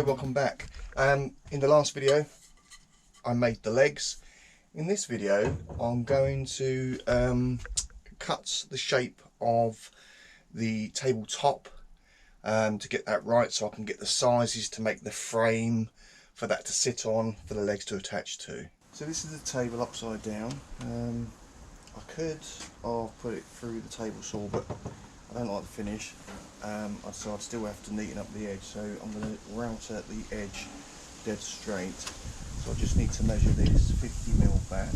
welcome back. In the last video I made the legs. In this video I'm going to cut the shape of the tabletop to get that right, so I can get the sizes to make the frame for that to sit on, for the legs to attach to. So this is the table upside down. I could put it through the table saw, but I don't like the finish, so I'd still have to neaten up the edge, so I'm going to router the edge dead straight. So I just need to measure this 50mm back.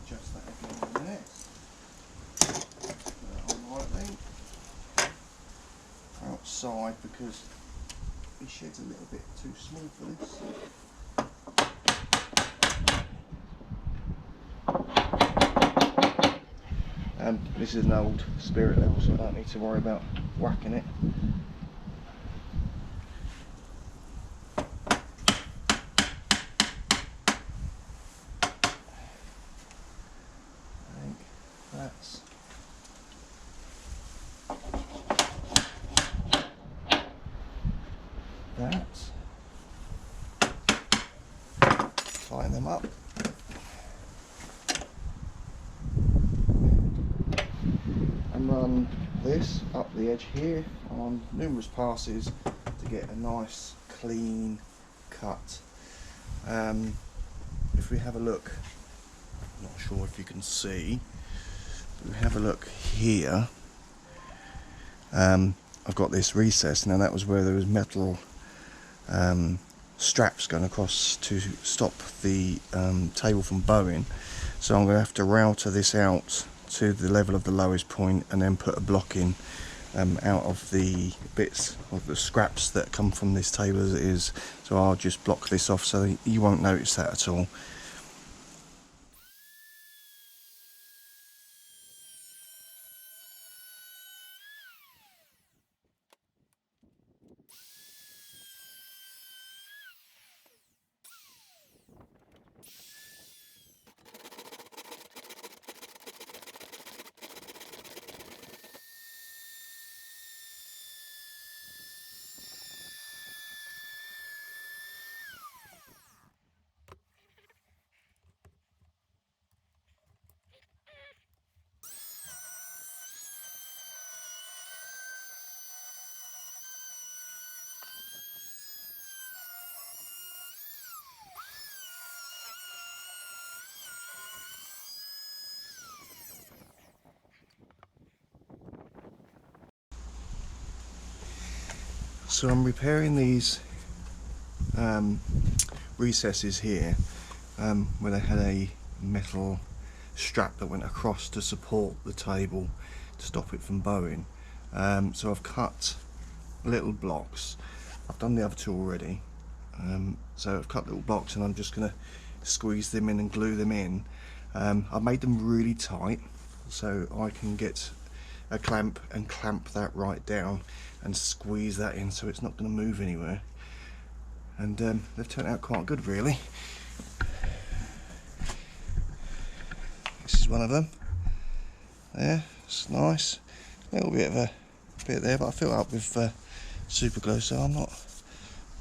Adjust that again in a minute. Outside, because the shed's a little bit too small for this. This is an old spirit level, so I don't need to worry about whacking it. I think that's that. Line them up. And run this up the edge here on numerous passes to get a nice clean cut. If we have a look, I'm not sure if you can see, but we have a look here. I've got this recess. Now that was where there was metal straps going across to stop the table from bowing, so I'm going to have to router this out to the level of the lowest point and then put a block in out of the bits of the scraps that come from this table as it is. So I'll just block this off so that you won't notice that at all. So I'm repairing these recesses here where they had a metal strap that went across to support the table to stop it from bowing. So I've cut little blocks. I've done the other two already. So I've cut little blocks and I'm just going to squeeze them in and glue them in. I've made them really tight so I can get a clamp and clamp that right down and squeeze that in so it's not going to move anywhere. And they've turned out quite good, really. This is one of them. There, it's nice. A little bit of a bit there, but I fill it up with super glue, so I'm not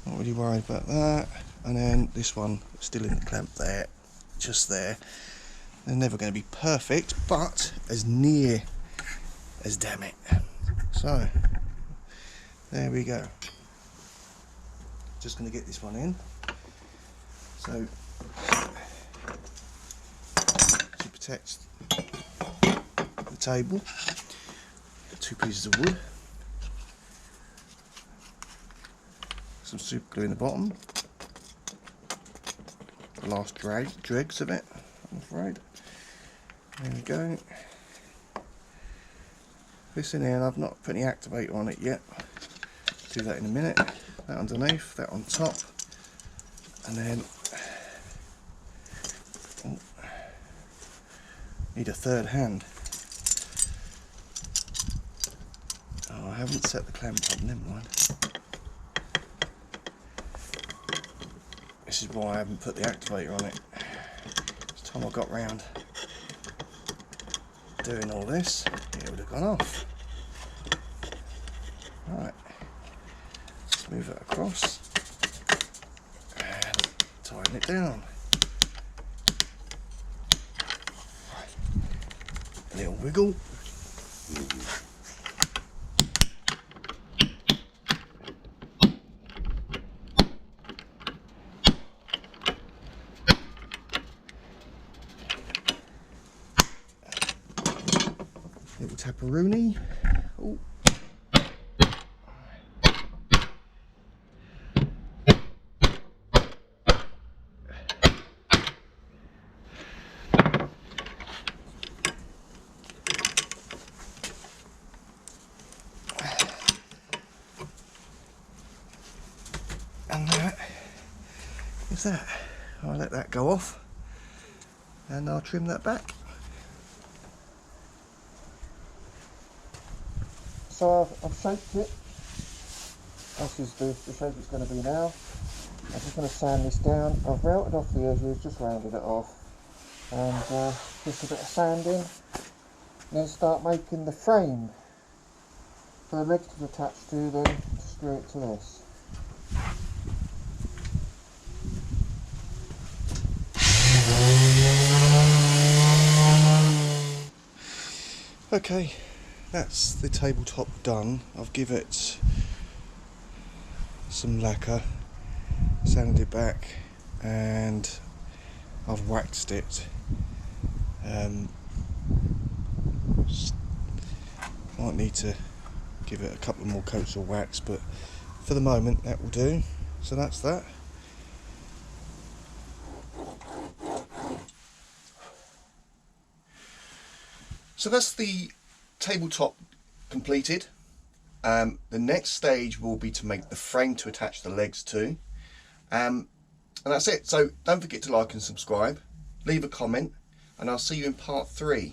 really worried about that. And then this one still in the clamp there, just there. They're never going to be perfect, but as near as damn it. So there we go. Just going to get this one in. So to protect the table, two pieces of wood, some super glue in the bottom, the last dregs of it, I'm afraid. There we go. This in here, and I've not put any activator on it yet. Do that in a minute. That underneath, that on top, and then need a third hand. Oh, I haven't set the clamp up, never mind. This is why I haven't put the activator on it. This time I got round doing all this, it would have gone off. Right, let's move it across and tighten it down. A little wiggle. Little taparoonie. Oh. And that is that. I'll let that go off and I'll trim that back. So I've shaped it. This is the shape it's going to be now. I'm just going to sand this down. I've routed off the edges, just rounded it off, and just a bit of sanding. And then start making the frame for the legs to attach to, then to screw it to this. Okay, that's the tabletop done. I've given it some lacquer, sanded it back, and I've waxed it. Might need to give it a couple more coats of wax, but for the moment that will do. So that's that. So that's the tabletop completed. The next stage will be to make the frame to attach the legs to. And that's it. So don't forget to like and subscribe, leave a comment, and I'll see you in part 3.